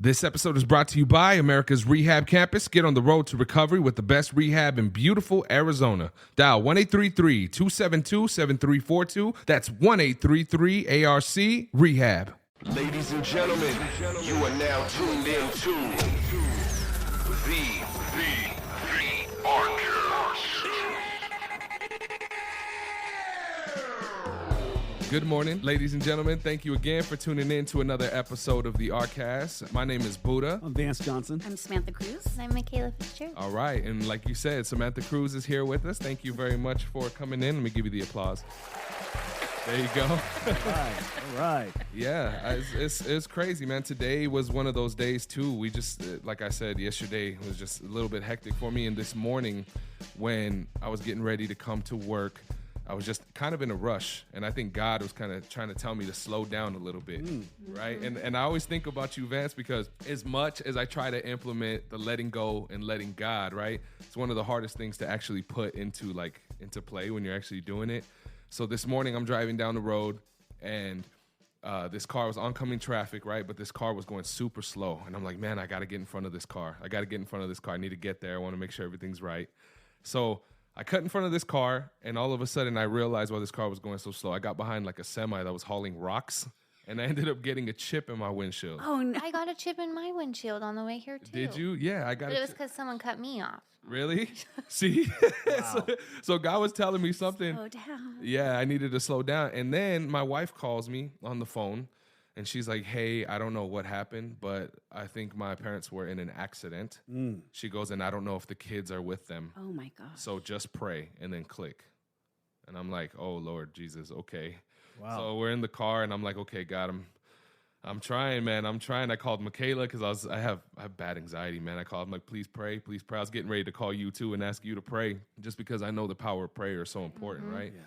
This episode is brought to you by Americas Rehab Campus. Get on the road to recovery with the best rehab in beautiful Arizona. Dial 1-833-272-7342. That's 1-833-ARC-REHAB. Ladies and gentlemen, you are now tuned in to the Archer. Good morning, ladies and gentlemen. Thank you again for tuning in to another episode of the Arcast. My name is Buddha. I'm Vance Johnson. I'm Samantha Cruz. I'm Michaela Fitzgerald. All right, and like you said, Samantha Cruz is here with us. Thank you very much for coming in. Let me give you the applause. There you go. All right. Yeah, it's crazy, man. Today was one of those days, too. We just, like I said, yesterday was just a little bit hectic for me. And this morning, when I was getting ready to come to work, I was just kind of in a rush. And I think God was kind of trying to tell me to slow down a little bit, right? And I always think about you, Vance, because as much as I try to implement the letting go and letting God, right, it's one of the hardest things to actually put into play when you're actually doing it. So this morning I'm driving down the road and this car was oncoming traffic, right? But this car was going super slow. And I'm like, man, I got to get in front of this car. I need to get there. I want to make sure everything's right. So I cut in front of this car, and all of a sudden I realized why this car was going so slow. I got behind like a semi that was hauling rocks, and I ended up getting a chip in my windshield. Oh, no. I got a chip in my windshield on the way here, too. Did you? Yeah, I got But it was because someone cut me off. Really? See? Wow. so God was telling me something. Slow down. Yeah, I needed to slow down. And then my wife calls me on the phone, and she's like, hey, I don't know what happened, but I think my parents were in an accident. She goes, and I don't know if the kids are with them. Oh my gosh. So just pray, and then click. And I'm like, oh, Lord Jesus, okay. Wow. So we're in the car, and I'm like, okay, God, I'm trying, man. I'm trying. I called Michaela because I have bad anxiety, man. I called. I'm like, please pray, please pray. I was getting ready to call you, too, and ask you to pray just because I know the power of prayer is so important, right? Yeah.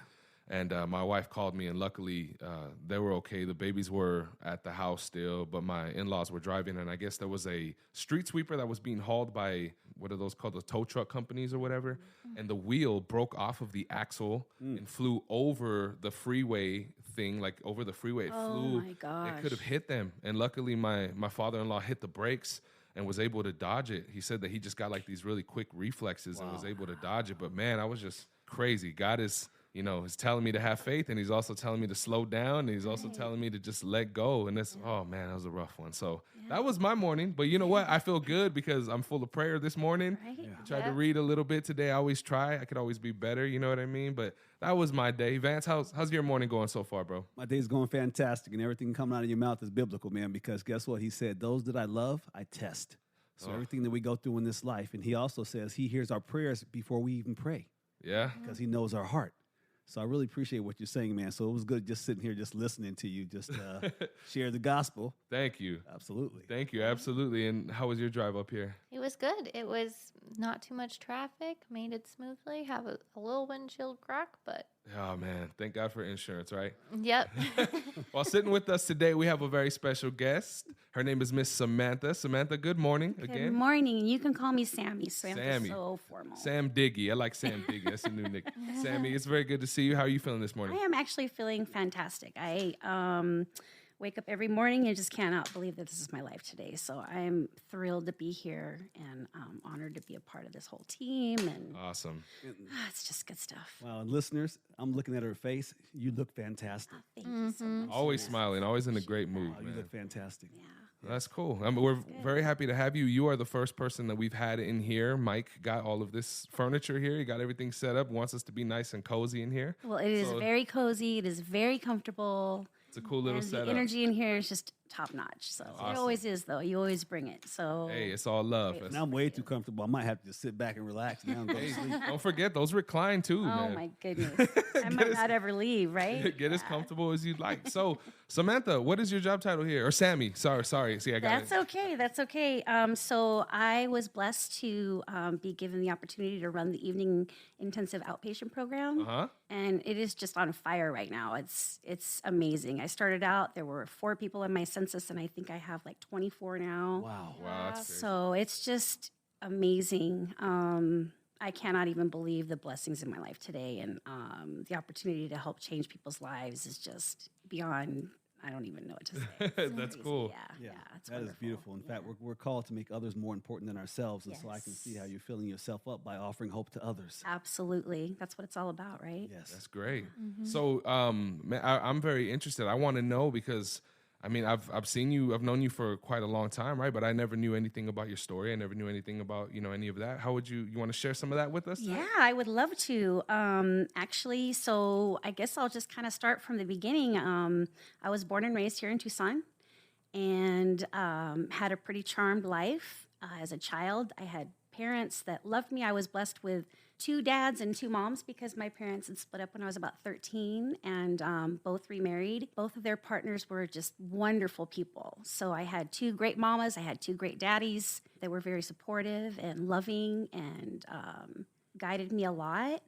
And my wife called me, and luckily they were okay. The babies were at the house still, but my in-laws were driving, and I guess there was a street sweeper that was being hauled by, what are those called, the tow truck companies or whatever, and the wheel broke off of the axle and flew over the freeway thing, like over the freeway. It flew. My gosh. It could have hit them, and luckily my father-in-law hit the brakes and was able to dodge it. He said that he just got like these really quick reflexes and was able to dodge it, but man, I was just crazy. God is... he's telling me to have faith, and he's also telling me to slow down, and he's also telling me to just let go. And oh, man, that was a rough one. So that was my morning. But you know what? I feel good because I'm full of prayer this morning. Right? Yeah. I tried to read a little bit today. I always try. I could always be better. You know what I mean? But that was my day. Vance, how's your morning going so far, bro? My day's going fantastic, and everything coming out of your mouth is biblical, man, because guess what? He said, those that I love, I test. So everything that we go through in this life, and he also says he hears our prayers before we even pray Yeah? because he knows our heart. So I really appreciate what you're saying, man. So it was good just sitting here, just listening to you, just share the gospel. Thank you. Absolutely. Thank you. Absolutely. And how was your drive up here? It was good. It was not too much traffic. Made it smoothly. Have a little windshield crack, but... Oh, man. Thank God for insurance, right? Yep. While sitting with us today, we have a very special guest. Her name is Miss Samantha. Samantha, good morning Good again. morning. You can call me Sammy. Sammy. So formal. Sam Diggy. I like Sam Diggy. That's a new nick. Sammy, it's very good to see you. How are you feeling this morning? I am actually feeling fantastic. I wake up every morning and just cannot believe that this is my life today. So I'm thrilled to be here and honored to be a part of this whole team. And Awesome. it's just good stuff. Wow, and listeners, I'm looking at her face. You look fantastic. Thank you so much. Always smiling. Always in a great mood, Wow, you man. look fantastic. Yeah. That's cool. We're very happy to have you. You are the first person that we've had in here. Mike got all of this furniture here. He got everything set up. Wants us to be nice and cozy in here. Well, it is very cozy. It is very comfortable. It's a cool little And setup. the energy in here is just top notch. So Awesome. it always is, though. You always bring it. So Hey, it's all love. And I'm way too comfortable. I might have to just sit back and relax now and go to sleep. Don't forget, those recline too, oh man. my goodness, I might not ever leave. Right? Get as comfortable as you'd like. So, Samantha, what is your job title here? Or Sammy? Sorry. See, I got That's okay. That's okay. So I was blessed to be given the opportunity to run the evening intensive outpatient program, Uh-huh. and it is just on fire right now. It's amazing. I started out, there were 4 people in my census, and I think I have like 24 now. Wow. Wow, that's crazy. So it's just amazing. I cannot even believe the blessings in my life today, and the opportunity to help change people's lives is just beyond I don't even know what to say. It's That's crazy. cool. Yeah, it's that is wonderful. beautiful. In fact, Yeah. we're called to make others more important than ourselves. And so I can see Yes. how you're filling yourself up by offering hope to others. Absolutely. That's what it's all about, right? Yes. That's great. So, man, I'm very interested. I want to know because, I mean, I've seen you, I've known you for quite a long time, right? But I never knew anything about your story. I never knew anything about, any of that. How would you want to share some of that with us? Yeah, I would love to. Actually, so I guess I'll just kind of start from the beginning. I was born and raised here in Tucson and had a pretty charmed life. As a child, I had parents that loved me. I was blessed with 2 dads and 2 moms because my parents had split up when I was about 13 and both remarried. Both of their partners were just wonderful people. So I had 2 great mamas. I had 2 great daddies. They were very supportive and loving and guided me a lot.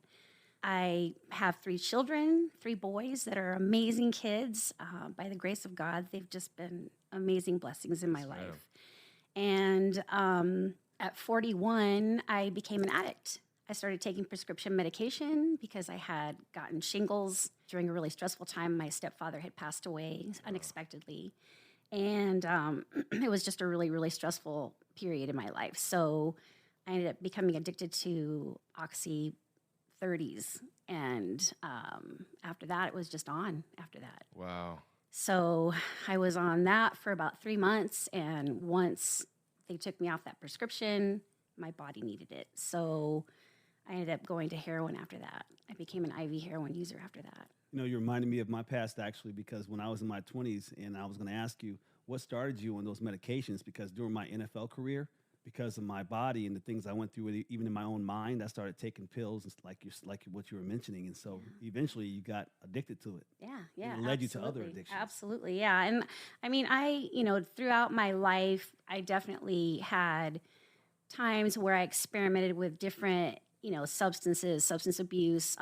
I have 3 children, 3 boys that are amazing kids. By the grace of God, they've just been amazing blessings in my life. And at 41, I became an addict. I started taking prescription medication because I had gotten shingles during a really stressful time. My stepfather had passed away unexpectedly. And it was just a really, really stressful period in my life. So I ended up becoming addicted to Oxy 30s. And after that, it was just on after that. Wow. So I was on that for about 3 months. And once they took me off that prescription, my body needed it. So I ended up going to heroin after that. I became an IV heroin user after that. You reminded me of my past, actually, because when I was in my 20s, and I was going to ask you, what started you on those medications? Because during my NFL career, because of my body and the things I went through, with even in my own mind, I started taking pills, like what you were mentioning. And so eventually you got addicted to it. Yeah. And it led you to other absolutely. addictions. Absolutely, yeah. And I mean, throughout my life, I definitely had times where I experimented with different, substances, substance abuse,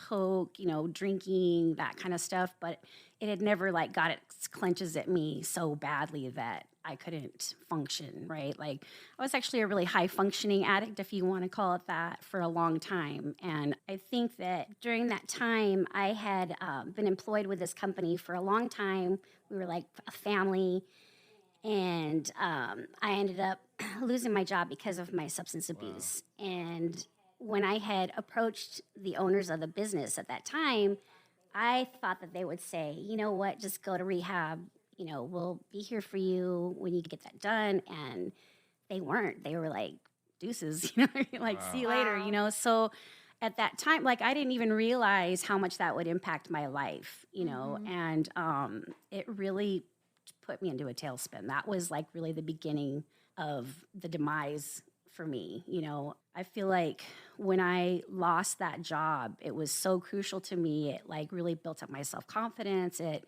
coke, drinking, that kind of stuff. But it had never got its clenches at me so badly that I couldn't function, right? Like I was actually a really high functioning addict, if you want to call it that, for a long time. And I think that during that time, I had been employed with this company for a long time. We were like a family. And I ended up losing my job because of my substance abuse. And when I had approached the owners of the business at that time, I thought that they would say, you know what, just go to rehab. We'll be here for you when you get that done. And they weren't. They were like, deuces, see you later, So at that time, I didn't even realize how much that would impact my life, and it really put me into a tailspin. That was really the beginning of the demise for me. I feel like when I lost that job, it was so crucial to me. It really built up my self-confidence. It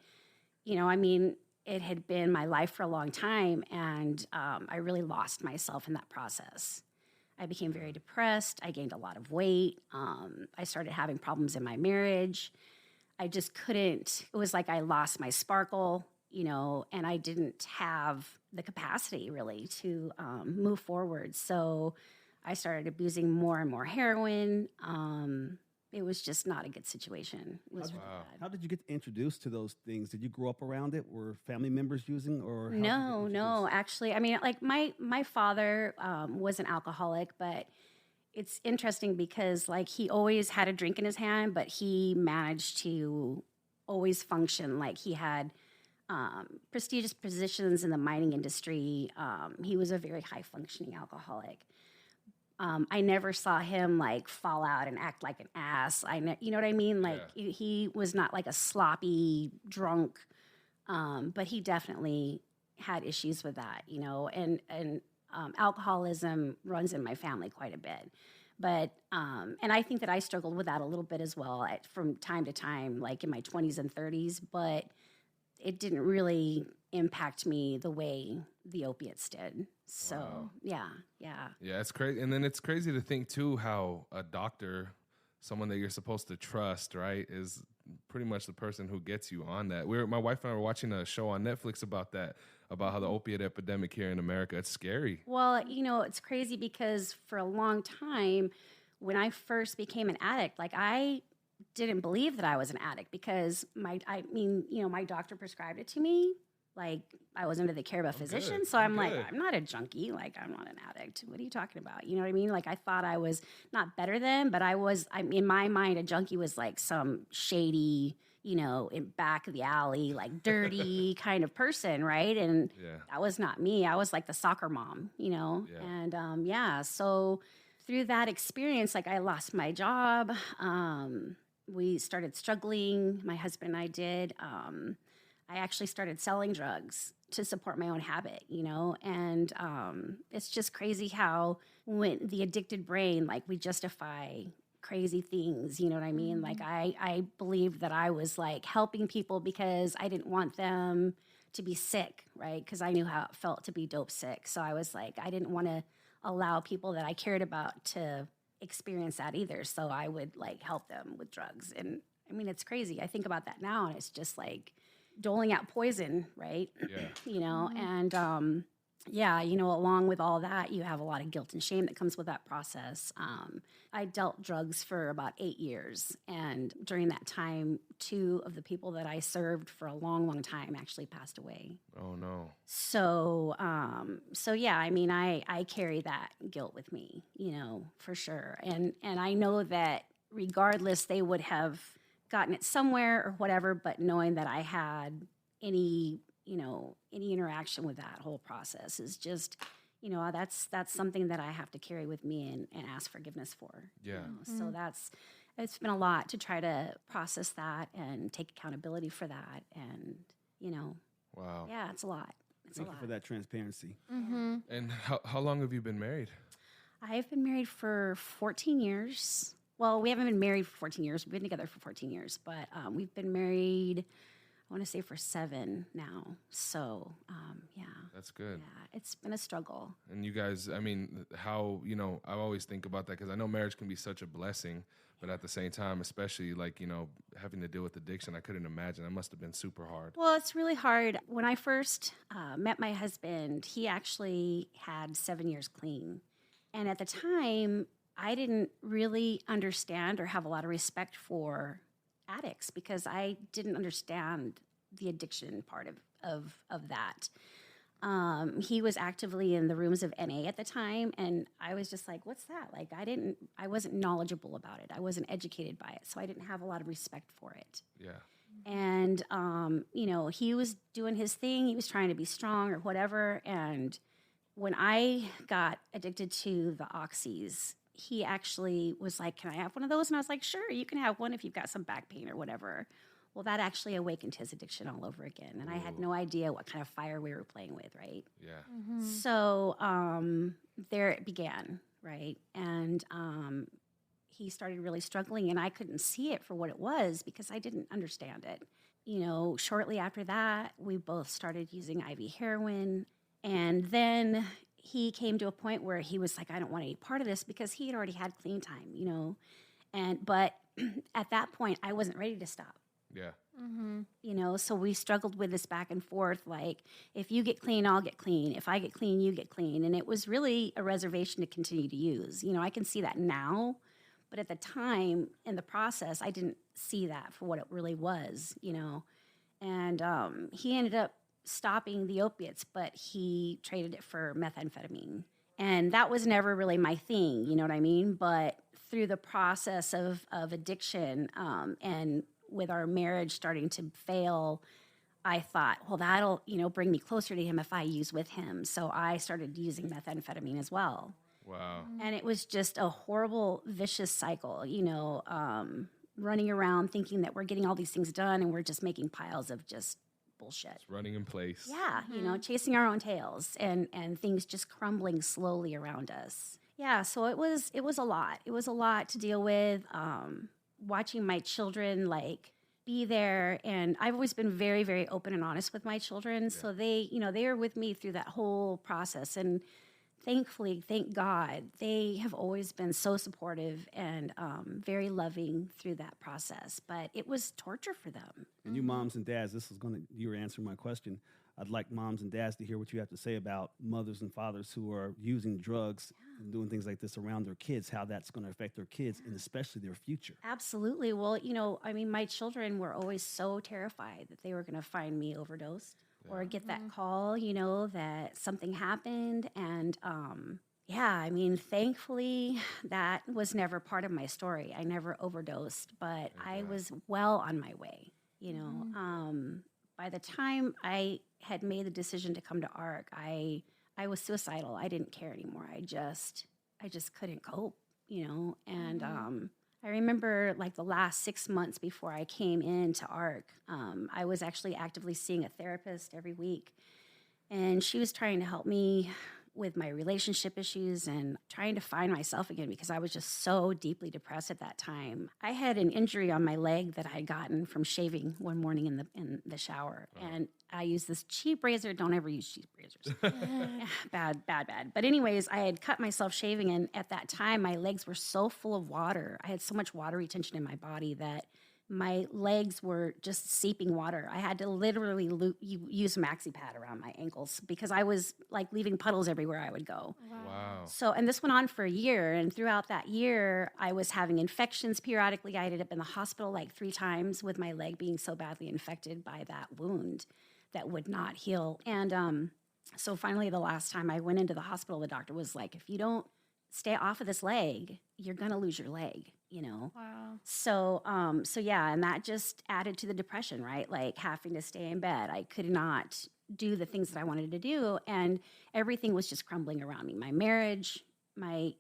had been my life for a long time, and I really lost myself in that process. I became very depressed. I gained a lot of weight. I started having problems in my marriage. I just couldn't. It was like I lost my sparkle, and I didn't have the capacity really to move forward. So I started abusing more and more heroin. It was just not a good situation. It was really bad. How did you get introduced to those things? Did you grow up around it? Were family members using, or No. Actually, I mean, my father was an alcoholic, but it's interesting because he always had a drink in his hand, but he managed to always function. He had prestigious positions in the mining industry. He was a very high functioning alcoholic. I never saw him fall out and act like an ass. You know what I mean? He was not a sloppy drunk, but he definitely had issues with that, and alcoholism runs in my family quite a bit. But, and I think that I struggled with that a little bit as well from time to time, in my 20s and 30s, but it didn't really impact me the way the opiates did. So, yeah. Yeah, it's crazy. And then it's crazy to think, too, how a doctor, someone that you're supposed to trust, right, is pretty much the person who gets you on that. My wife and I were watching a show on Netflix about that, about how the opiate epidemic here in America, it's scary. Well, it's crazy because for a long time, when I first became an addict, I didn't believe that I was an addict because my doctor prescribed it to me. Like I was under the care of a physician. good. So I'm like, Good. I'm not a junkie. Like I'm not an addict. What are you talking about? You know what I mean? Like I thought I was not better than, but I'm in my mind, a junkie was like some shady, in back of the alley, like dirty kind of person. Right. And Yeah. that was not me. I was like the soccer mom, Yeah. and so through that experience, like I lost my job. We started struggling. My husband and I did. I actually started selling drugs to support my own habit, and it's just crazy how when the addicted brain, like we justify crazy things, you know what I mean? Like I believed that I was like helping people because I didn't want them to be sick, right? Because I knew how it felt to be dope sick. So I was like, I didn't want to allow people that I cared about to experience that either. So I would like help them with drugs. And I mean, it's crazy. I think about that now and it's just like doling out poison, right? Yeah. And along with all that, you have a lot of guilt and shame that comes with that process. I dealt drugs for about 8 years. And during that time, 2 of the people that I served for a long, long time actually passed away. Oh no. So yeah, I mean, I carry that guilt with me, for sure. And I know that regardless, they would have gotten it somewhere or whatever, but knowing that I had any interaction with that whole process is just, that's something that I have to carry with me and ask forgiveness for. Yeah. So it's been a lot to try to process that and take accountability for that. And, Wow. yeah, it's a lot. It's Thank a you lot. for that transparency. And how long have you been married? I've been married for 14 years. Well, we haven't been married for 14 years. We've been together for 14 years, but we've been married, I want to say for 7 now. So, yeah. That's good. Yeah, it's been a struggle. And you guys, I mean, how, I always think about that because I know marriage can be such a blessing, but at the same time, especially like, having to deal with addiction, I couldn't imagine. That must have been super hard. Well, it's really hard. When I first met my husband, he actually had 7 years clean. And at the time, I didn't really understand or have a lot of respect for addicts because I didn't understand the addiction part of that. He was actively in the rooms of NA at the time, and I was just like, what's that? Like, I wasn't knowledgeable about it. I wasn't educated by it, so I didn't have a lot of respect for it. Yeah. And, he was doing his thing. He was trying to be strong or whatever. And when I got addicted to the oxys, he actually was like, can I have one of those? And I was like, sure, you can have one if you've got some back pain or whatever. Well, that actually awakened his addiction all over again. And I had no idea what kind of fire we were playing with, right? Yeah. So there it began, right? And he started really struggling, and I couldn't see it for what it was because I didn't understand it. Shortly after that, we both started using IV heroin. And then he came to a point where he was like, I don't want any part of this because he had already had clean time, but at that point, I wasn't ready to stop. Yeah. So we struggled with this back and forth. Like, if you get clean, I'll get clean. If I get clean, you get clean. And it was really a reservation to continue to use. I can see that now, but at the time in the process, I didn't see that for what it really was, And he ended up stopping the opiates, but he traded it for methamphetamine. And that was never really my thing, you know what I mean? But through the process of addiction and with our marriage starting to fail, I thought, well, that'll, bring me closer to him if I use with him. So I started using methamphetamine as well. Wow. And it was just a horrible, vicious cycle, running around thinking that we're getting all these things done and we're just making piles of just bullshit. It's running in place. Yeah, chasing our own tails and things just crumbling slowly around us. Yeah, so it was a lot. It was a lot to deal with. Watching my children be there, and I've always been very, very open and honest with my children. Yeah. So they were with me through that whole process, and thankfully, thank God, they have always been so supportive and very loving through that process. But it was torture for them. And you moms and dads, you were answering my question. I'd like moms and dads to hear what you have to say about mothers and fathers who are using drugs and doing things like this around their kids, how that's going to affect their kids and especially their future. Absolutely. Well, I mean, my children were always so terrified that they were going to find me overdosed or get that call, that something happened. And yeah, I mean, thankfully, that was never part of my story. I never overdosed, but I was well on my way, By the time I had made the decision to come to ARC, I was suicidal. I didn't care anymore. I just couldn't cope, and I remember like the last 6 months before I came into ARC, I was actually actively seeing a therapist every week, and she was trying to help me with my relationship issues and trying to find myself again because I was just so deeply depressed at that time. I had an injury on my leg that I had gotten from shaving one morning in the shower. And I used this cheap razor. Don't ever use cheap razors. Bad. But anyways, I had cut myself shaving, and at that time, my legs were so full of water. I had so much water retention in my body that my legs were just seeping water. I had to literally use a maxi pad around my ankles because I was like leaving puddles everywhere I would go. Wow. So, and this went on for a year. And throughout that year, I was having infections periodically. I ended up in the hospital like 3 times with my leg being so badly infected by that wound that would not heal. And so finally, the last time I went into the hospital, the doctor was like, if you don't stay off of this leg, you're going to lose your leg. Wow. So yeah, and that just added to the depression, right? Like having to stay in bed. I could not do the things that I wanted to do, and everything was just crumbling around me. My marriage, my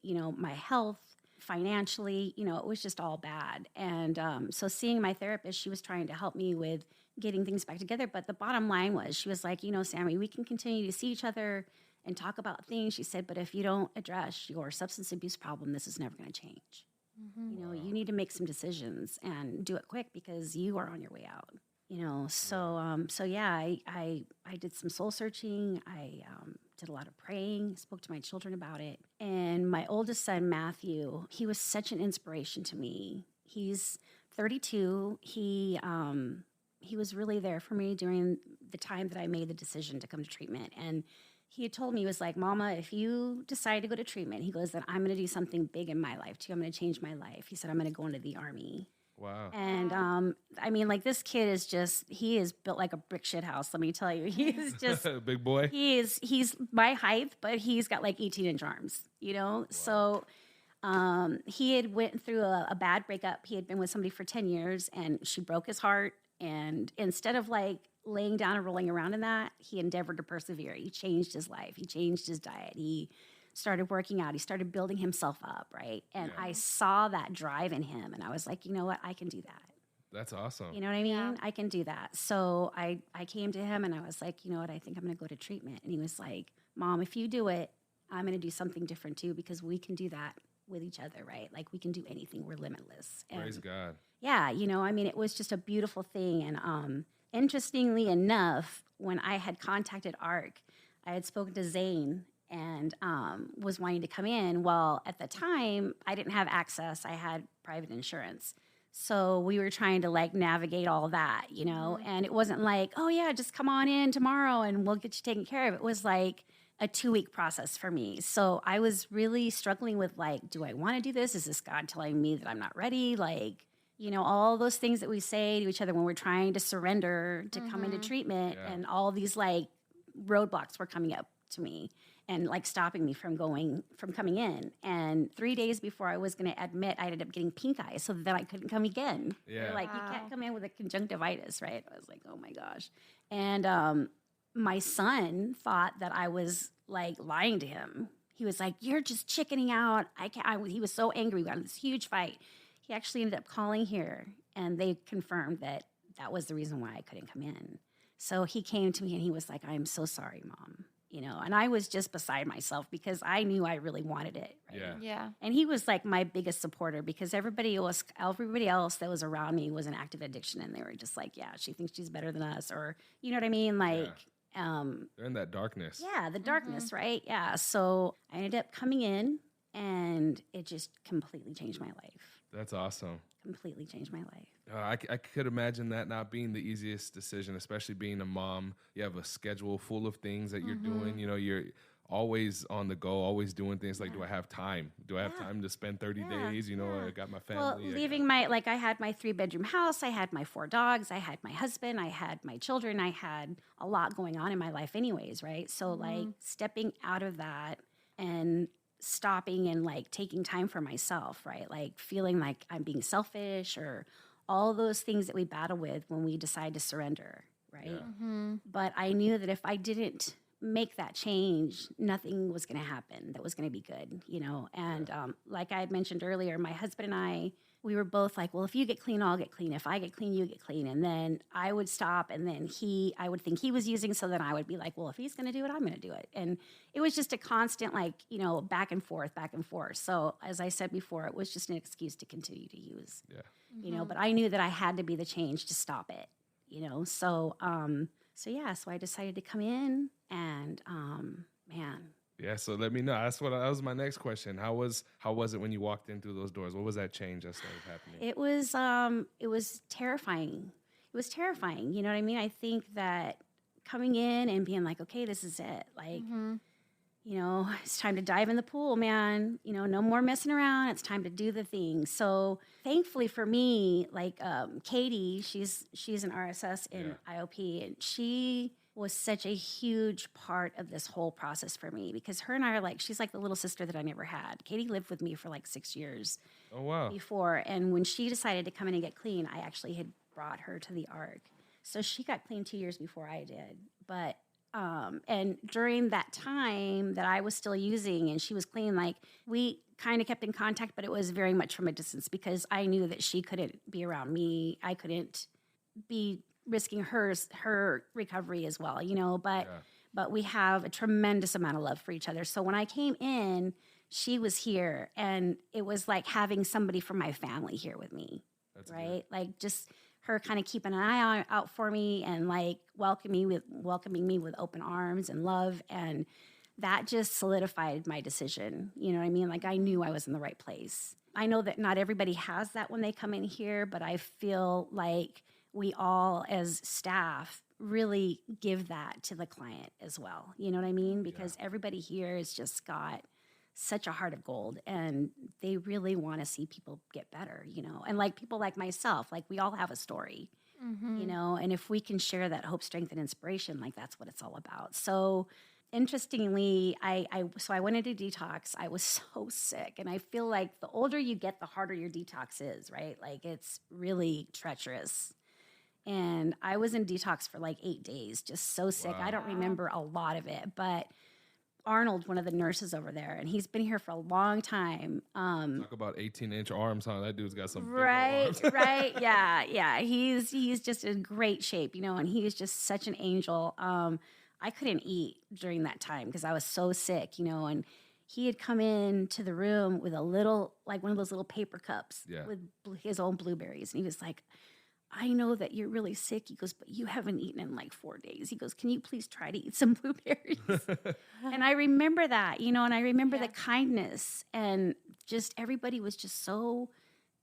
health, financially, it was just all bad. And so seeing my therapist, she was trying to help me with getting things back together. But the bottom line was, she was like, Sammy, we can continue to see each other and talk about things. She said, but if you don't address your substance abuse problem, this is never going to change. You need to make some decisions and do it quick because you are on your way out. So yeah, I did some soul searching. I did a lot of praying, spoke to my children about it. And my oldest son, Matthew, he was such an inspiration to me. He's 32. He was really there for me during the time that I made the decision to come to treatment. And he had told me, he was like, Mama, if you decide to go to treatment, he goes, then I'm going to do something big in my life too. I'm going to change my life. He said, I'm going to go into the Army. Wow. And I mean, like, this kid is he is built like a brick shit house. Let me tell you, he's just big boy. He's my height, but he's got like 18-inch arms, Wow. So he had went through a bad breakup. He had been with somebody for 10 years and she broke his heart. And instead of like laying down and rolling around in that, he endeavored to persevere. He changed his life. He changed his diet. He started working out. He started building himself up, right? And I saw that drive in him, and I was like, you know what? I can do that. That's awesome. You know what I mean? Yeah. I can do that. So I came to him, and I was like, you know what? I think I'm going to go to treatment. And he was like, Mom, if you do it, I'm going to do something different too, because we can do that with each other, right? Like, we can do anything. We're limitless. Praise God. Yeah, I mean, it was just a beautiful thing. And interestingly enough, when I had contacted ARC, I had spoken to Zane and was wanting to come in. Well, at the time, I didn't have access. I had private insurance. So we were trying to like navigate all that, and it wasn't like, oh yeah, just come on in tomorrow and we'll get you taken care of. It was like a 2-week process for me. So I was really struggling with like, do I want to do this? Is this God telling me that I'm not ready? Like, all those things that we say to each other when we're trying to surrender to come into treatment, and all these like roadblocks were coming up to me and like stopping me from coming in. And 3 days before I was going to admit, I ended up getting pink eye so that I couldn't come again. Yeah. They're like, you can't come in with a conjunctivitis, right? I was like, oh my gosh. And my son thought that I was like lying to him. He was like, you're just chickening out. He was so angry. We got in this huge fight. He actually ended up calling here, and they confirmed that that was the reason why I couldn't come in. So he came to me and he was like, I'm so sorry, Mom. And I was just beside myself because I knew I really wanted it. Right? Yeah. And he was like my biggest supporter because everybody else that was around me was in active addiction, and they were just like, yeah, she thinks she's better than us, or you know what I mean? Like, they're in that darkness. Yeah, the darkness, right? Yeah. So I ended up coming in, and it just completely changed my life. That's awesome. completely changed my life. I could imagine that not being the easiest decision, especially being a mom. You have a schedule full of things that you're doing. You know, you're always on the go, always doing things. Like, do I have time? Do I have time to spend 30 days? You know, I got my family. Well, leaving I had my 3-bedroom house. I had my 4 dogs. I had my husband. I had my children. I had a lot going on in my life anyways, right? So, like, stepping out of that and stopping and, like, taking time for myself, right? Like, feeling like I'm being selfish or all those things that we battle with when we decide to surrender, right? Yeah. But I knew that if I didn't make that change, nothing was going to happen that was going to be good, you know? And like I had mentioned earlier, my husband and I, we were both like, well, if you get clean, I'll get clean. If I get clean, you get clean. And then I would stop, and then I would think he was using, so then I would be like, well, if he's going to do it, I'm going to do it. And it was just a constant, like, you know, back and forth. So as I said before, it was just an excuse to continue to use, you know, but I knew that I had to be the change to stop it, you know? So I decided to come in, and man. Yeah, so let me know. That was my next question. How was it when you walked in through those doors? What was that change that started happening? It was terrifying. It was terrifying. You know what I mean? I think that coming in and being like, okay, this is it. Like, you know, it's time to dive in the pool, man. You know, no more messing around. It's time to do the thing. So thankfully for me, like Katie, she's an RSS in IOP, and she was such a huge part of this whole process for me, because her and I are like, she's like the little sister that I never had. Katie lived with me for like 6 years before. And when she decided to come in and get clean, I actually had brought her to the ARC. So she got clean 2 years before I did. But and during that time that I was still using and she was clean, like, we kind of kept in contact, but it was very much from a distance, because I knew that she couldn't be around me. I couldn't be risking her recovery as well, you know, but we have a tremendous amount of love for each other. So when I came in, she was here, and it was like having somebody from my family here with me. That's right. Good. Like, just her kind of keeping an eye out for me, and like welcoming me with open arms and love. And that just solidified my decision. You know what I mean? Like, I knew I was in the right place. I know that not everybody has that when they come in here, but I feel like we all as staff really give that to the client as well. You know what I mean? Because everybody here has just got such a heart of gold, and they really want to see people get better, you know? And like people like myself, like, we all have a story, you know? And if we can share that hope, strength, and inspiration, like, that's what it's all about. So interestingly, I went into detox. I was so sick. And I feel like the older you get, the harder your detox is, right? Like, it's really treacherous. And I was in detox for like 8 days, just so sick. Wow. I don't remember a lot of it, but Arnold, one of the nurses over there, and he's been here for a long time. Talk about 18-inch arms, huh? That dude's got some big arms. Right, yeah. He's just in great shape, you know, and he is just such an angel. I couldn't eat during that time because I was so sick, you know, and he had come into the room with a little, like one of those little paper cups with his own blueberries, and he was like, I know that you're really sick. He goes, but you haven't eaten in like 4 days. He goes, can you please try to eat some blueberries? And I remember that, you know, and I remember the kindness, and just everybody was just so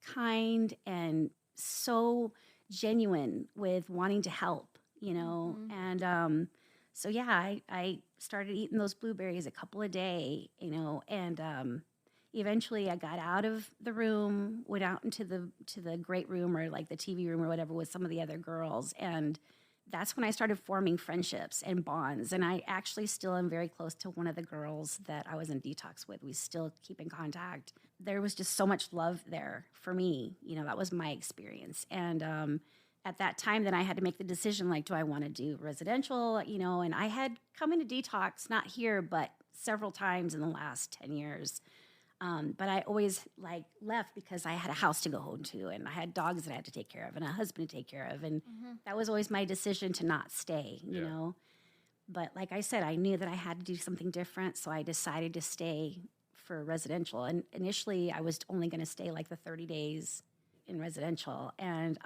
kind and so genuine with wanting to help, you know. And so, yeah, I started eating those blueberries a couple a day, you know, and eventually I got out of the room, went out into the great room, or like the TV room or whatever, with some of the other girls. And that's when I started forming friendships and bonds. And I actually still am very close to one of the girls that I was in detox with. We still keep in contact. There was just so much love there for me. You know, that was my experience. And at that time, then I had to make the decision, like, do I want to do residential, you know? And I had come into detox, not here, but several times in the last 10 years. But I always like left because I had a house to go home to, and I had dogs that I had to take care of, and a husband to take care of. And that was always my decision to not stay, you know. But like I said, I knew that I had to do something different. So I decided to stay for residential. And initially I was only going to stay like the 30 days in residential. And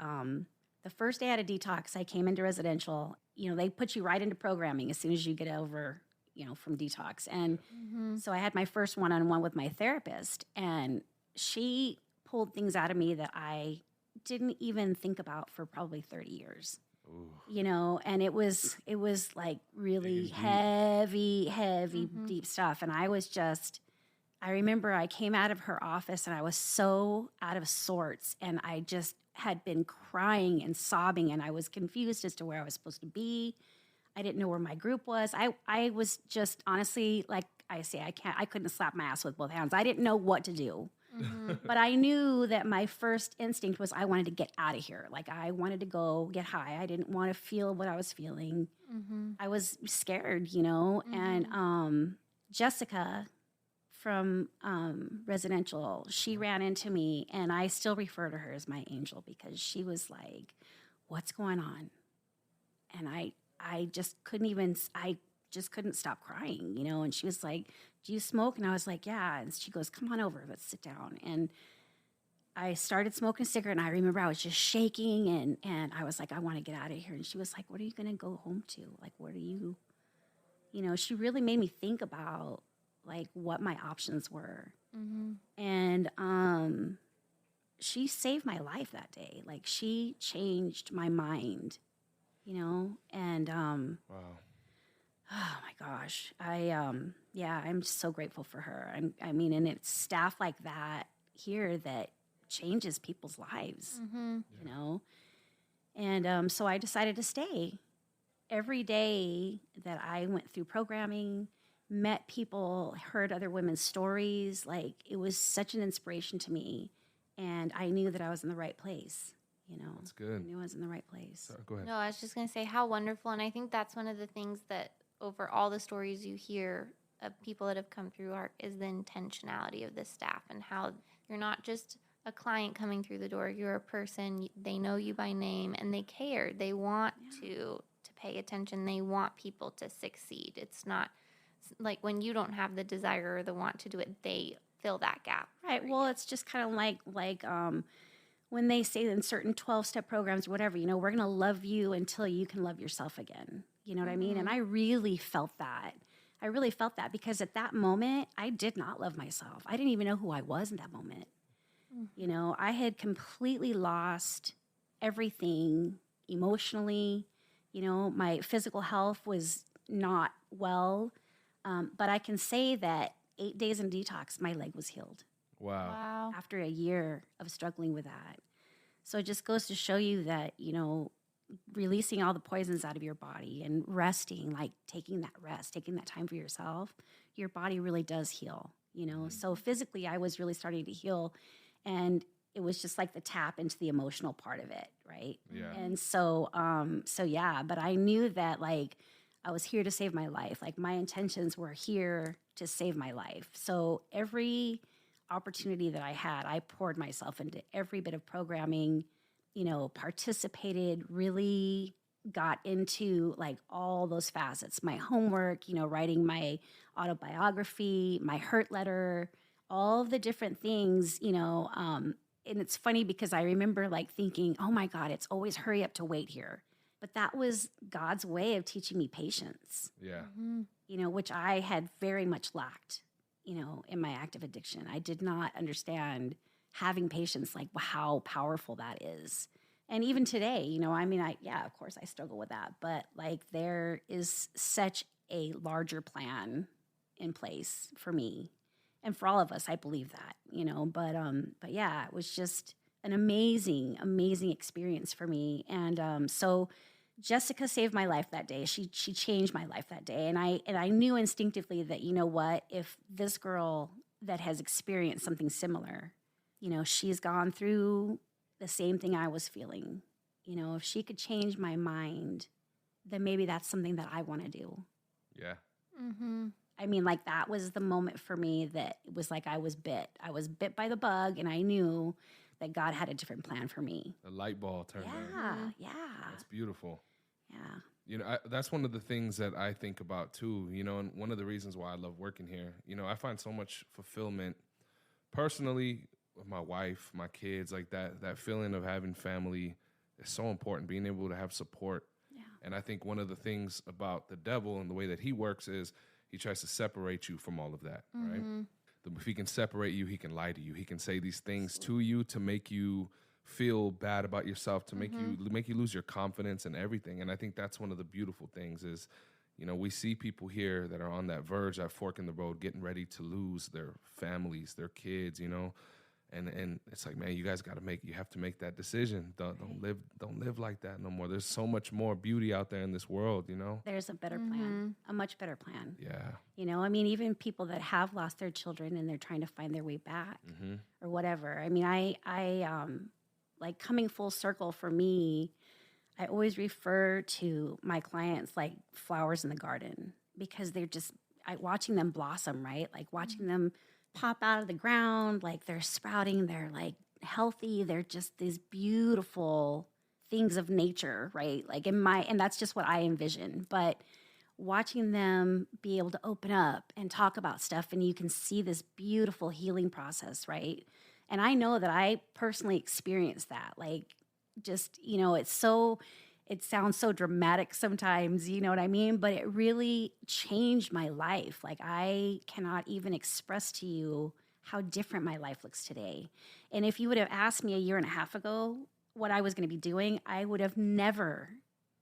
the first day out of detox, I came into residential. You know, they put you right into programming as soon as you get over, you know, from detox. And so I had my first one-on-one with my therapist, and she pulled things out of me that I didn't even think about for probably 30 years. You know, and it was like really heavy, deep stuff. And I remember I came out of her office and I was so out of sorts, and I just had been crying and sobbing, and I was confused as to where I was supposed to be. I didn't know where my group was. I was just honestly, like I say, I couldn't slap my ass with both hands. I didn't know what to do. But I knew that my first instinct was I wanted to get out of here. Like, I wanted to go get high. I didn't want to feel what I was feeling. I was scared, you know. And Jessica from residential, she ran into me, and I still refer to her as my angel, because she was like, what's going on? And I just couldn't stop crying, you know. And she was like, do you smoke? And I was like, yeah. And she goes, come on over, let's sit down. And I started smoking a cigarette, and I remember I was just shaking, and I was like, I want to get out of here. And she was like, what are you going to go home to? Like, what are you know, she really made me think about like what my options were. And she saved my life that day. Like, she changed my mind, you know. And Wow. oh my gosh. I'm just so grateful for her. I mean, and it's staff like that here that changes people's lives, you know? And so I decided to stay. Every day that I went through programming, met people, heard other women's stories, like, it was such an inspiration to me. And I knew that I was in the right place, you know? That's good. I knew I was in the right place. Sorry, go ahead. No, I was just going to say how wonderful. And I think that's one of the things that over all the stories you hear of people that have come through ARC is the intentionality of the staff, and how you're not just a client coming through the door. You're a person. They know you by name, and they care. They want to pay attention. They want people to succeed. It's not like when you don't have the desire or the want to do it, they fill that gap. Right. Well, it's just kind of like when they say in certain 12-step programs, whatever, you know, we're going to love you until you can love yourself again. You know what I mean? And I really felt that. I really felt that, because at that moment, I did not love myself. I didn't even know who I was in that moment. You know, I had completely lost everything emotionally. You know, my physical health was not well. But I can say that 8 days in detox, my leg was healed. Wow. After a year of struggling with that. So it just goes to show you that, you know, releasing all the poisons out of your body and resting, like taking that rest, taking that time for yourself, your body really does heal, you know? So physically, I was really starting to heal, and it was just like the tap into the emotional part of it, right? Yeah. And so yeah, but I knew that, like, I was here to save my life. Like, my intentions were here to save my life. So every opportunity that I had, I poured myself into every bit of programming, you know, participated, really got into like all those facets, my homework, you know, writing my autobiography, my hurt letter, all the different things, you know. And it's funny because I remember like thinking, oh my God, it's always hurry up to wait here. But that was God's way of teaching me patience, Yeah. you know, which I had very much lacked, you know, in my active addiction. I did not understand having patience, like how powerful that is. And even today, you know, I mean, of course I struggle with that, but like there is such a larger plan in place for me and for all of us. I believe that, you know, but yeah, it was just an amazing, amazing experience for me. And so Jessica saved my life that day. She changed my life that day. And I knew instinctively that, you know what, if this girl that has experienced something similar, you know, she's gone through the same thing I was feeling, you know, if she could change my mind, then maybe that's something that I want to do. Yeah. I mean, like that was the moment for me that it was like I was bit. I was bit by the bug, and I knew that God had a different plan for me. The light bulb turned on. Yeah. That's beautiful. Yeah. You know, that's one of the things that I think about too, you know, and one of the reasons why I love working here. You know, I find so much fulfillment personally with my wife, my kids, like that feeling of having family is so important, being able to have support. Yeah. And I think one of the things about the devil and the way that he works is he tries to separate you from all of that, right? If he can separate you, he can lie to you. He can say these things to you to make you feel bad about yourself, to make you lose your confidence and everything. And I think that's one of the beautiful things is, you know, we see people here that are on that verge, that fork in the road, getting ready to lose their families, their kids, you know. And it's like, man, you guys you have to make that decision. Don't live like that no more. There's so much more beauty out there in this world, you know? There's a better plan, a much better plan. Yeah. You know, I mean, even people that have lost their children and they're trying to find their way back or whatever. I mean, I like coming full circle for me, I always refer to my clients like flowers in the garden, because they're just, watching them blossom, right? Like watching them pop out of the ground, like they're sprouting, they're like healthy, they're just these beautiful things of nature, right? Like and that's just what I envision. But watching them be able to open up and talk about stuff, and you can see this beautiful healing process, right? And I know that I personally experienced that. Like, just, you know, it sounds so dramatic sometimes, you know what I mean? But it really changed my life. Like, I cannot even express to you how different my life looks today. And if you would have asked me a year and a half ago what I was going to be doing, I would have never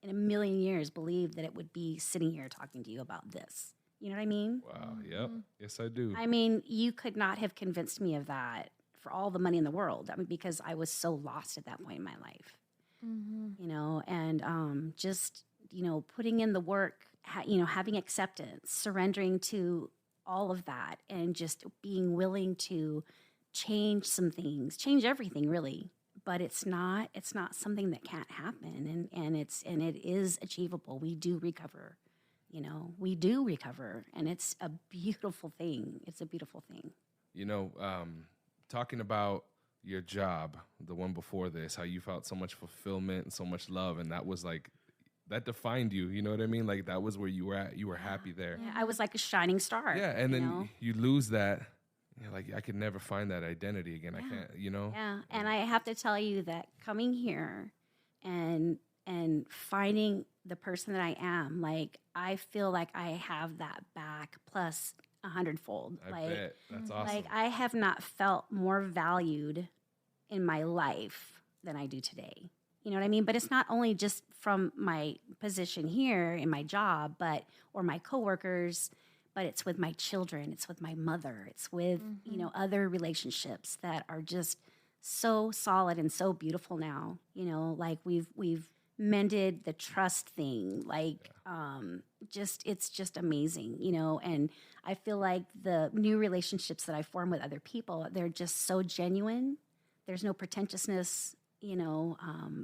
in a million years believed that it would be sitting here talking to you about this. You know what I mean? Wow. Yep. Yes, I do. I mean, you could not have convinced me of that for all the money in the world. I mean, because I was so lost at that point in my life, you know, and just, you know, putting in the work, you know, having acceptance, surrendering to all of that, and just being willing to change some things, change everything really. But it's not something that can't happen. And it is achievable. We do recover, you know, and it's a beautiful thing. It's a beautiful thing. You know, talking about your job, the one before this, how you felt so much fulfillment and so much love, and that was like, that defined you, you know what I mean? Like, that was where you were at. You were happy there. Yeah, I was like a shining star. Yeah, and then know? you lose that. You're like, I could never find that identity again. I can't, you know? Yeah, and I have to tell you that coming here and finding the person that I am, like, I feel like I have that back plus 100-fold. I bet. That's awesome. Like, I have not felt more valued in my life than I do today. You know what I mean? But it's not only just from my position here in my job, or my coworkers, but it's with my children, it's with my mother, it's with, you know, other relationships that are just so solid and so beautiful now. You know, like we've mended the trust thing, like it's just amazing, you know. And I feel like the new relationships that I form with other people, they're just so genuine. There's no pretentiousness, you know.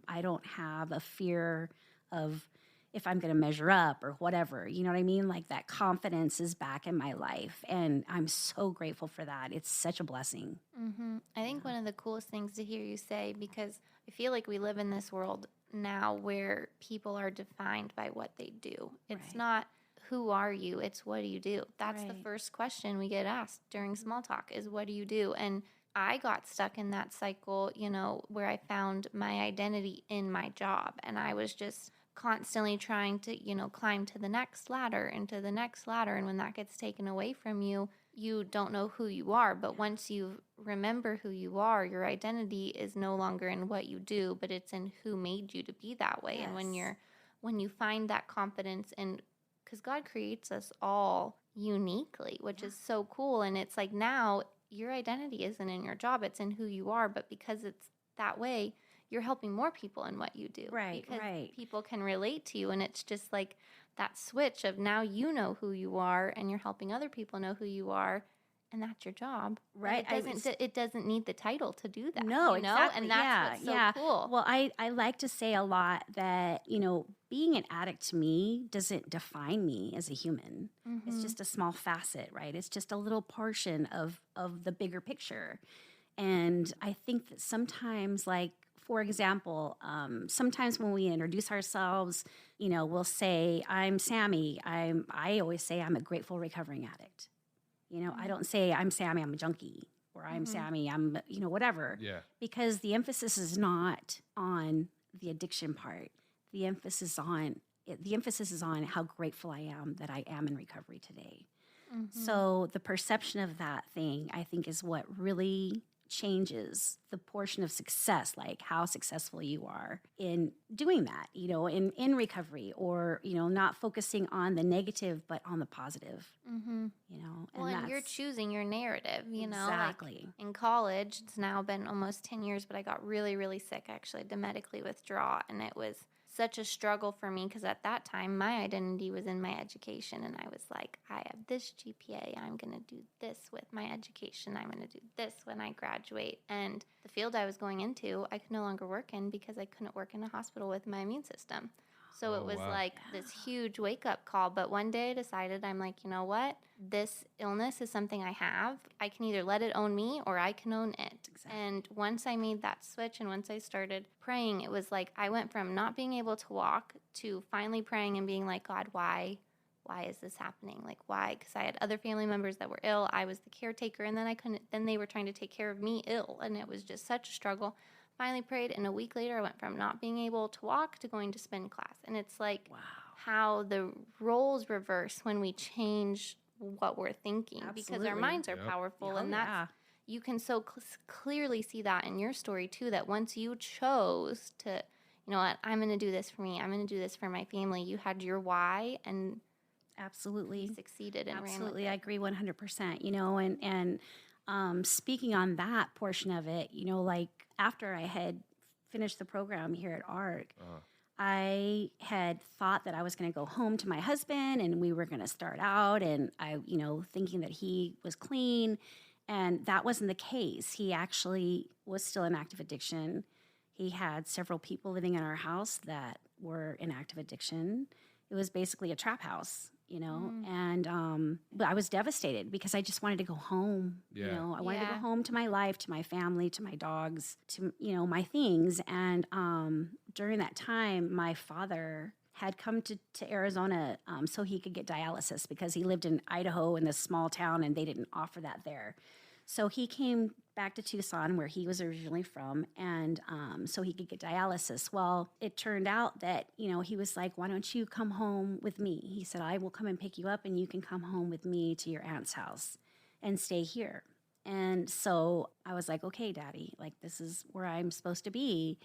I don't have a fear of if I'm going to measure up or whatever, you know what I mean? Like, that confidence is back in my life, and I'm so grateful for that. It's such a blessing. I think one of the coolest things to hear you say, because I feel like we live in this world now where people are defined by what they do. It's not who are you, it's what do you do. That's the first question we get asked during small talk is, what do you do? And I got stuck in that cycle, you know, where I found my identity in my job, and I was just constantly trying to, you know, climb to the next ladder and to the next ladder. And when that gets taken away from you, you don't know who you are. But once you remember who you are, your identity is no longer in what you do, but it's in who made you to be that way. And when you find that confidence, and because God creates us all uniquely, which is so cool. And it's like, now your identity isn't in your job, it's in who you are. But because it's that way, you're helping more people in what you do. Because people can relate to you. And it's just like that switch of, now you know who you are and you're helping other people know who you are. And that's your job. Right. It doesn't need the title to do that. No, you know? exactly. And that's what's so cool. Well, I like to say a lot that, you know, being an addict to me doesn't define me as a human. It's just a small facet, right? It's just a little portion of the bigger picture. And I think that sometimes, like, for example, sometimes when we introduce ourselves, you know, we'll say, I'm Sammy. I always say I'm a grateful recovering addict. You know, I don't say I'm Sammy, I'm a junkie, or I'm Sammy, I'm, you know, whatever. Yeah. Because the emphasis is not on the addiction part. The emphasis is on how grateful I am that I am in recovery today. So the perception of that thing, I think, is what really changes the portion of success, like how successful you are in doing that, in recovery, or, not focusing on the negative, but on the positive, Well, and you're choosing your narrative, Exactly. Like in college, it's now been almost 10 years, but I got really, really sick. I actually had to medically withdraw, and it was such a struggle for me because at that time, my identity was in my education, and I was like, I have this GPA. I'm going to do this with my education. I'm going to do this when I graduate. And the field I was going into, I could no longer work in because I couldn't work in a hospital with my immune system. So it was like this huge wake-up call. But one day I decided, I'm like, you know what? This illness is something I have. I can either let it own me or I can own it. Exactly. And once I made that switch and once I started praying, it was like I went from not being able to walk to finally praying and being like, God, why? Why is this happening? Like, why? Because I had other family members that were ill. I was the caretaker, and then they were trying to take care of me ill. And it was just such a struggle. Finally prayed, and a week later I went from not being able to walk to going to spin class. And it's like how the roles reverse when we change what we're thinking. Because our minds are powerful, and that's you can so clearly see that in your story too, that once you chose to, you know what, I'm going to do this for me, I'm going to do this for my family, you had your why, and absolutely succeeded and absolutely ran with it. I agree 100%, and speaking on that portion of it, like after I had finished the program here at ARC, I had thought that I was going to go home to my husband and we were going to start out, and I, thinking that he was clean, and that wasn't the case. He actually was still in active addiction. He had several people living in our house that were in active addiction. It was basically a trap house, and but I was devastated because I just wanted to go home. I wanted to go home to my life, to my family, to my dogs, to my things. And during that time, my father had come to Arizona so he could get dialysis because he lived in Idaho in this small town and they didn't offer that there. So he came back to Tucson, where he was originally from, and so he could get dialysis. Well, it turned out that, he was like, why don't you come home with me? He said, I will come and pick you up and you can come home with me to your aunt's house and stay here. And so I was like, okay, Daddy, like this is where I'm supposed to be.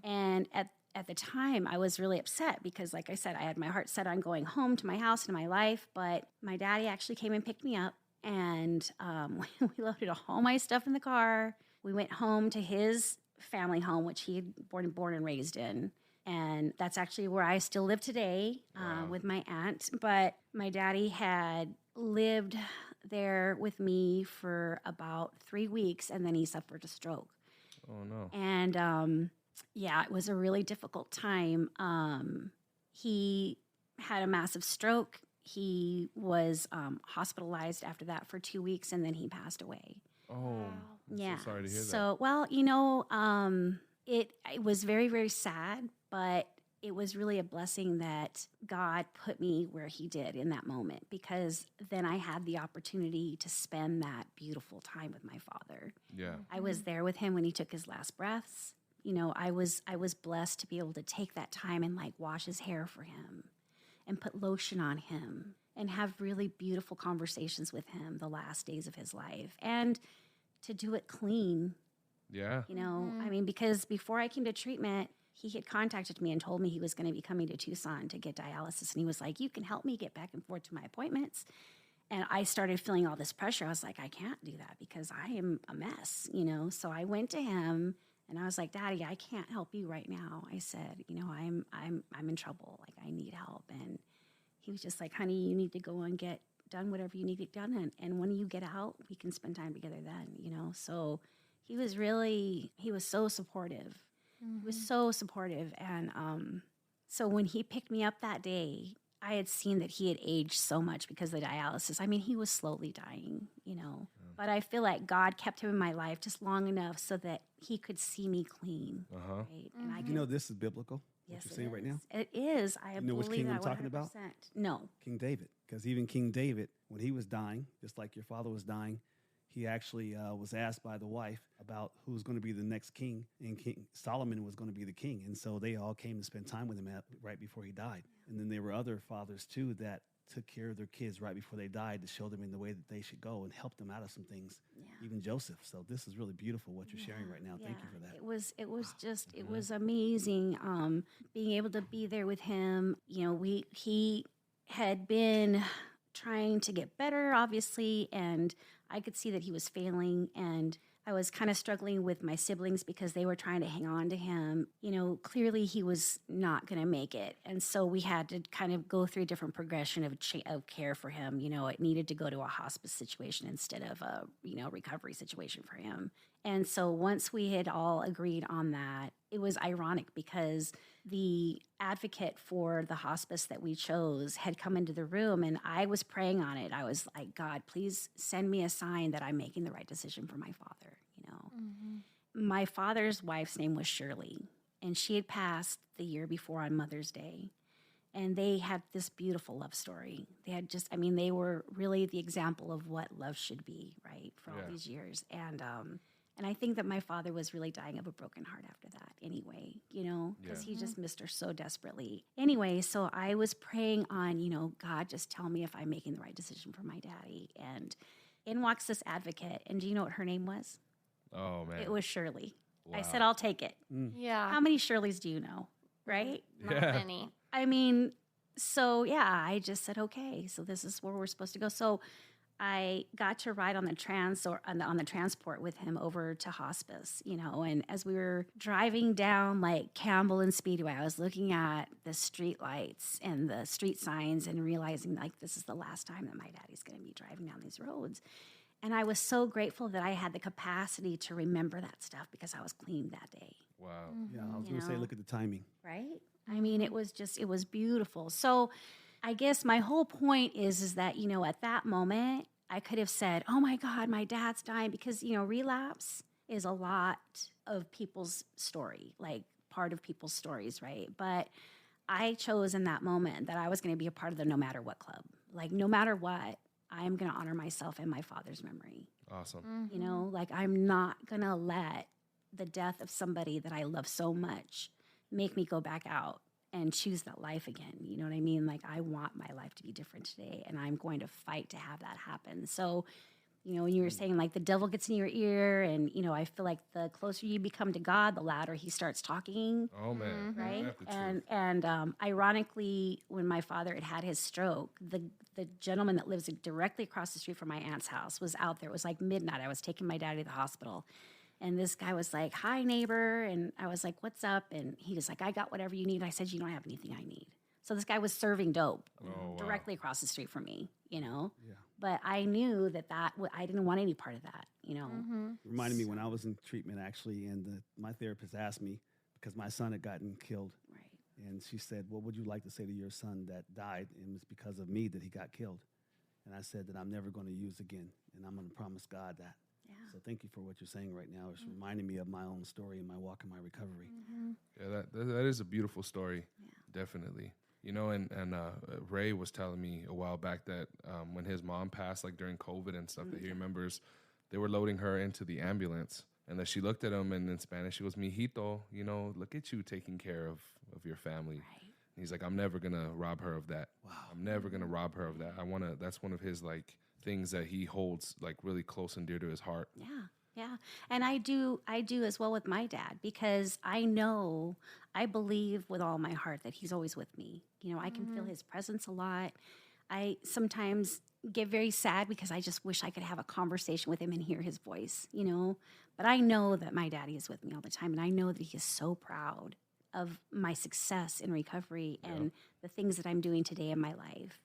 And at the time, I was really upset because, like I said, I had my heart set on going home to my house and my life, but my daddy actually came and picked me up. And we loaded all my stuff in the car. We went home to his family home, which he had born and raised in. And that's actually where I still live today with my aunt. But my daddy had lived there with me for about 3 weeks, and then he suffered a stroke. Oh, no. And, it was a really difficult time. He had a massive stroke. He was hospitalized after that for 2 weeks, and then he passed away. Oh, I'm so sorry to hear that. So, well, it was very, very sad, but it was really a blessing that God put me where he did in that moment, because then I had the opportunity to spend that beautiful time with my father. Yeah. I was there with him when he took his last breaths. I was blessed to be able to take that time and like wash his hair for him and put lotion on him and have really beautiful conversations with him the last days of his life, and to do it clean. Yeah. I mean, because before I came to treatment, he had contacted me and told me he was going to be coming to Tucson to get dialysis. And he was like, you can help me get back and forth to my appointments. And I started feeling all this pressure. I was like, I can't do that because I am a mess, So I went to him and I was like, Daddy, I can't help you right now. I said, I'm in trouble. Like, I need help. And he was just like, honey, you need to go and get done whatever you need to get done. And when you get out, we can spend time together then, So he was so supportive. He was so supportive. And so when he picked me up that day, I had seen that he had aged so much because of the dialysis. I mean, he was slowly dying, But I feel like God kept him in my life just long enough so that he could see me clean. Right? And I could, This is biblical, what yes, you're saying right now? It is. I know which believe king that I'm talking about? 100%. No. King David. Because even King David, when he was dying, just like your father was dying, he actually was asked by the wife about who's going to be the next king, and King Solomon was going to be the king. And so they all came to spend time with him right before he died. And then there were other fathers, too, that took care of their kids right before they died to show them in the way that they should go and help them out of some things, even Joseph. So this is really beautiful what you're sharing right now. Thank you for that. It was just it was amazing being able to be there with him. You know, he had been trying to get better, obviously, and I could see that he was failing, and I was kind of struggling with my siblings because they were trying to hang on to him. You know, clearly he was not going to make it. And so we had to kind of go through a different progression of care for him. You know, it needed to go to a hospice situation instead of a, recovery situation for him. And so once we had all agreed on that, it was ironic because the advocate for the hospice that we chose had come into the room, and I was praying on it. I was like, God, please send me a sign that I'm making the right decision for my father. My father's wife's name was Shirley, and she had passed the year before on Mother's Day. And they had this beautiful love story. They had they were really the example of what love should be, right, for all these years. And I think that my father was really dying of a broken heart after that anyway, because he just missed her so desperately. Anyway, so I was praying on, God, just tell me if I'm making the right decision for my daddy. And in walks this advocate. And do you know what her name was? Oh, man. It was Shirley. Wow. I said, I'll take it. Yeah. How many Shirleys do you know, right? Not many. I mean, so I just said, okay, so this is where we're supposed to go. So I got to ride on the on the transport with him over to hospice, and as we were driving down like Campbell and Speedway, I was looking at the street lights and the street signs and realizing like this is the last time that my daddy's going to be driving down these roads. And I was so grateful that I had the capacity to remember that stuff because I was clean that day. Wow. Yeah, I was going to say, look at the timing. Right? I mean, it was beautiful. So I guess my whole point is that, at that moment, I could have said, oh my God, my dad's dying, because, relapse is a lot of people's story, like part of people's stories, right? But I chose in that moment that I was going to be a part of the no matter what club. Like, no matter what, I am going to honor myself and my father's memory. Awesome. Like I'm not going to let the death of somebody that I love so much make me go back out and choose that life again. You know what I mean? Like I want my life to be different today, and I'm going to fight to have that happen. So, when you were saying like the devil gets in your ear, and, I feel like the closer you become to God, the louder he starts talking. Oh, man. Right. And ironically, when my father had his stroke, the gentleman that lives directly across the street from my aunt's house was out there. It was like midnight. I was taking my daddy to the hospital. And this guy was like, hi, neighbor. And I was like, what's up? And he was like, I got whatever you need. I said, you don't have anything I need. So this guy was serving dope directly across the street from me, Yeah. But I knew that I didn't want any part of that, Reminded me when I was in treatment, actually, and my therapist asked me, because my son had gotten killed. Right. And she said, what would you like to say to your son that died, and it's because of me that he got killed? And I said that I'm never going to use again, and I'm going to promise God that. Yeah. So thank you for what you're saying right now. It's reminding me of my own story and my walk in my recovery. Yeah, that is a beautiful story. Yeah. Definitely. And Ray was telling me a while back that when his mom passed, like during COVID and stuff, that he remembers they were loading her into the ambulance, and that she looked at him, and in Spanish, she goes, mijito, look at you taking care of your family. Right. And he's like, I'm never going to rob her of that. Wow. I'm never going to rob her of that. That's one of his like things that he holds like really close and dear to his heart. Yeah. Yeah. And I do as well with my dad, because I believe with all my heart that he's always with me. I can feel his presence a lot. I sometimes get very sad because I just wish I could have a conversation with him and hear his voice, But I know that my daddy is with me all the time, and I know that he is so proud of my success in recovery and the things that I'm doing today in my life.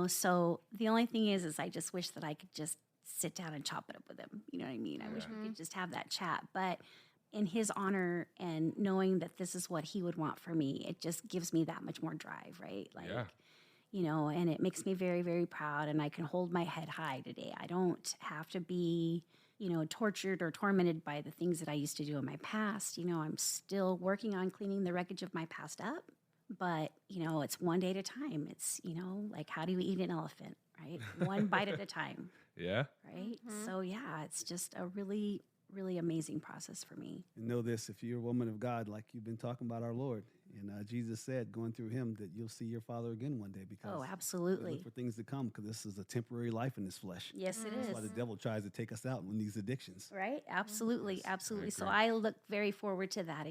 So the only thing is I just wish that I could just sit down and chop it up with him. You know what I mean? I wish we could just have that chat. But in his honor and knowing that this is what he would want for me, it just gives me that much more drive, right? Like, and it makes me very, very proud, and I can hold my head high today. I don't have to be, tortured or tormented by the things that I used to do in my past. I'm still working on cleaning the wreckage of my past up, but, it's one day at a time. It's, like, how do you eat an elephant, right? One bite at a time. Yeah. Right? So, it's just a really, really amazing process for me. And know this, if you're a woman of God, like you've been talking about our Lord, And Jesus said, going through him, that you'll see your Father again one day, because Oh, we absolutely. look for things to come, because this is a temporary life in this flesh. Yes, it That's is. why the devil tries to take us out in these addictions. Right? Absolutely. Absolutely. So agree. I look very forward to that,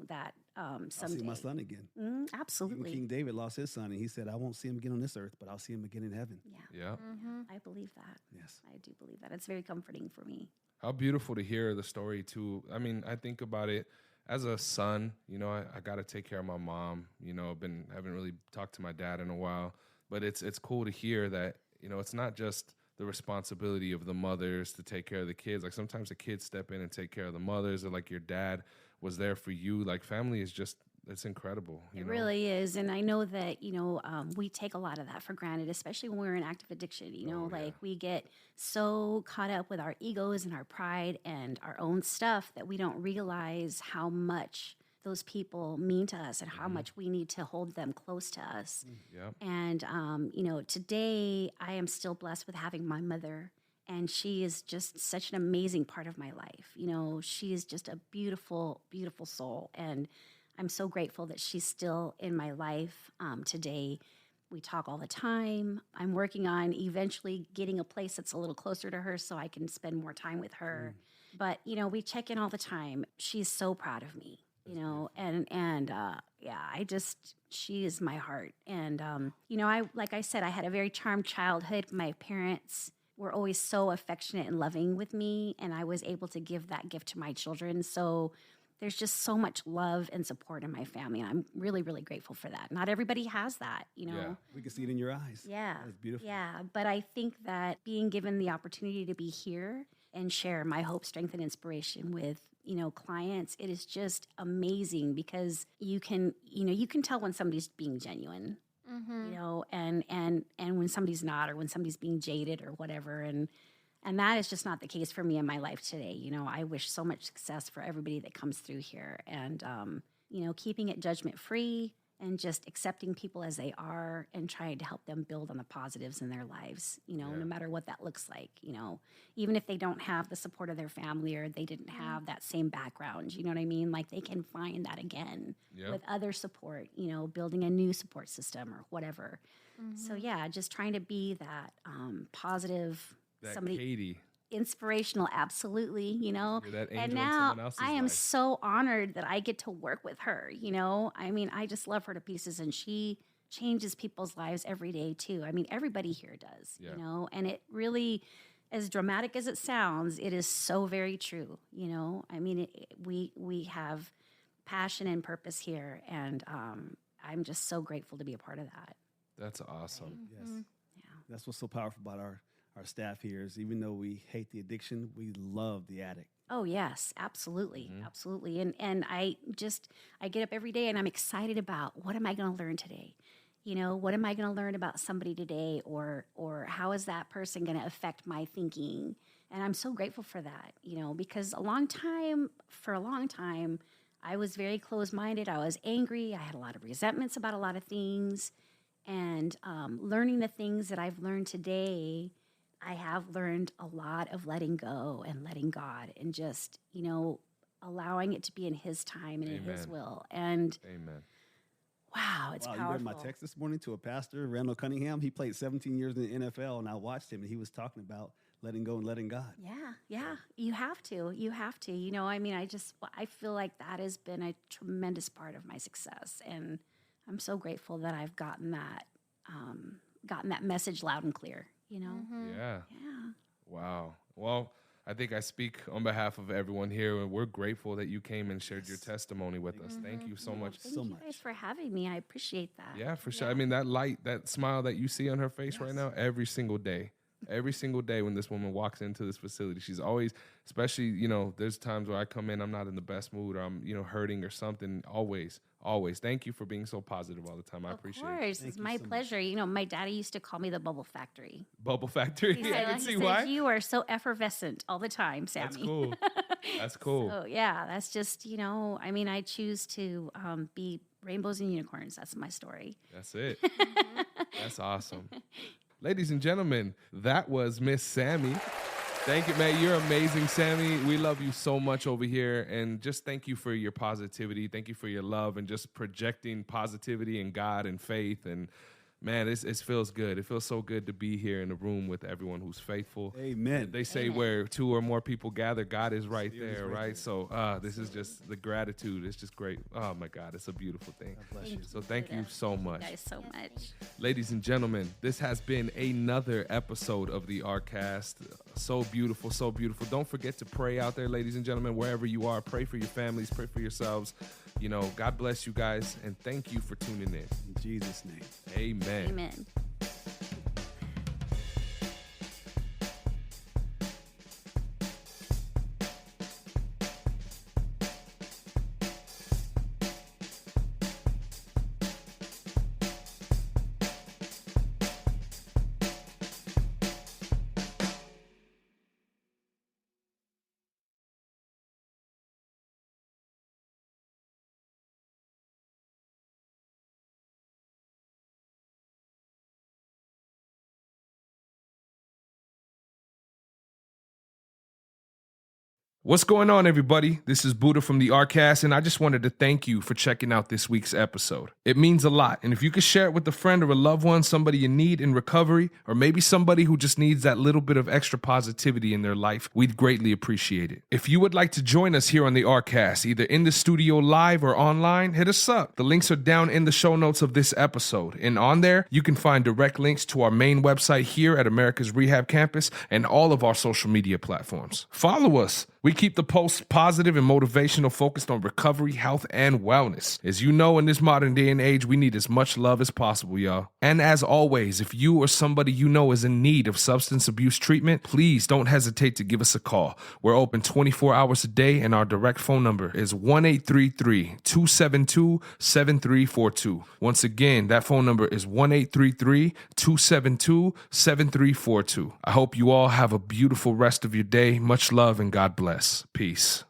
that I'll someday. see my son again. Even Absolutely. King David lost his son, and he said, I won't see him again on this earth, but I'll see him again in heaven. Yeah. Yeah. I believe that. Yes. I do believe that. It's very comforting for me. How beautiful to hear the story too. I mean, I think about it as a son. I got to take care of my mom. Haven't really talked to my dad in a while, but it's cool to hear that it's not just the responsibility of the mothers to take care of the kids. Like sometimes the kids step in and take care of the mothers, or like your dad was there for you. Like family is just. It's incredible. It really is. And I know that, we take a lot of that for granted, especially when we're in active addiction. We get so caught up with our egos and our pride and our own stuff that we don't realize how much those people mean to us and how much we need to hold them close to us. Yeah. And, today I am still blessed with having my mother. And she is just such an amazing part of my life. She is just a beautiful, beautiful soul. And I'm so grateful that she's still in my life today. We talk all the time. I'm working on eventually getting a place that's a little closer to her so I can spend more time with her. But, we check in all the time. She's so proud of me, she is my heart. And, like I said, I had a very charmed childhood. My parents were always so affectionate and loving with me, and I was able to give that gift to my children. So there's just so much love and support in my family, and I'm really, really grateful for that. Not everybody has that, Yeah. We can see it in your eyes. Yeah. That's beautiful. Yeah, but I think that being given the opportunity to be here and share my hope, strength, and inspiration with, clients, it is just amazing, because you can tell when somebody's being genuine, and when somebody's not, or when somebody's being jaded or whatever. And that is just not the case for me in my life today. I wish so much success for everybody that comes through here, and, keeping it judgment free and just accepting people as they are and trying to help them build on the positives in their lives, no matter what that looks like, even if they don't have the support of their family, or they didn't have that same background, you know what I mean? Like, they can find that again with other support, building a new support system or whatever. So yeah, just trying to be that positive, That somebody Katie. inspirational, absolutely, You're that angel and in now someone else's I am life. so honored that I get to work with her. I mean, I just love her to pieces, and she changes people's lives every day too. I mean, everybody here does, Yeah. and it really, as dramatic as it sounds, it is so very true. I mean, we have passion and purpose here, and I'm just so grateful to be a part of that. That's awesome. Yes. That's what's so powerful about our staff here, is even though we hate the addiction, we love the addict. Oh yes, absolutely, absolutely. And I get up every day and I'm excited about, what am I going to learn today? What am I going to learn about somebody today, or how is that person going to affect my thinking? And I'm so grateful for that, because for a long time, I was very closed-minded. I was angry. I had a lot of resentments about a lot of things, and learning the things that I've learned today, I have learned a lot of letting go and letting God, and just, allowing it to be in His time and in His Amen. will. And Amen. wow, it's Wow, powerful. you read my text this morning to a pastor, Randall Cunningham. He played 17 years in the NFL, and I watched him, and he was talking about letting go and letting God. Yeah. You have to. I mean, I feel like that has been a tremendous part of my success, and I'm so grateful that I've gotten that message loud and clear. Yeah. Yeah. Wow. Well, I think I speak on behalf of everyone here, and we're grateful that you came and shared your testimony with us. Thank you so much. Thank you guys for having me. I appreciate that. Yeah, for sure. I mean, that light, that smile that you see on her face right now, every single day when this woman walks into this facility, she's always, especially, there's times where I come in, I'm not in the best mood, or I'm, hurting or something. Always. Thank you for being so positive all the time. I appreciate it. Of course, it's my pleasure. My daddy used to call me the Bubble Factory. Bubble Factory. He I can said, see why. you are so effervescent all the time, Sammy. That's cool. That's cool. So yeah, that's just, I mean, I choose to be rainbows and unicorns. That's my story. That's it. That's awesome. Ladies and gentlemen, that was Miss Sammy. Thank you, man. You're amazing, Sammy. We love you so much over here. And just thank you for your positivity. Thank you for your love and just projecting positivity and God and faith. And man, it feels good. It feels so good to be here in the room with everyone who's faithful. Amen. They say where two or more people gather, God is right there, right? So this is just the gratitude. It's just great. Oh, my God. It's a beautiful thing. God bless you. So thank you so much. Thank you guys so much. Ladies and gentlemen, this has been another episode of the Arcast. So beautiful, so beautiful. Don't forget to pray out there, ladies and gentlemen, wherever you are. Pray for your families, pray for yourselves. You know, God bless you guys, and thank you for tuning in. In Jesus' name. Amen. Amen. What's going on, everybody? This is Buddha from the Arcast, and I just wanted to thank you for checking out this week's episode. It means a lot, and if you could share it with a friend or a loved one, somebody in need in recovery, or maybe somebody who just needs that little bit of extra positivity in their life, we'd greatly appreciate it. If you would like to join us here on the Arcast, either in the studio live or online, hit us up. The links are down in the show notes of this episode, and on there, you can find direct links to our main website here at Americas Rehab Campus and all of our social media platforms. Follow us. We keep the posts positive and motivational, focused on recovery, health, and wellness. As you know, in this modern day and age, we need as much love as possible, y'all. And as always, if you or somebody you know is in need of substance abuse treatment, please don't hesitate to give us a call. We're open 24 hours a day, and our direct phone number is 1-833-272-7342. Once again, that phone number is 1-833-272-7342. I hope you all have a beautiful rest of your day. Much love and God bless. Peace.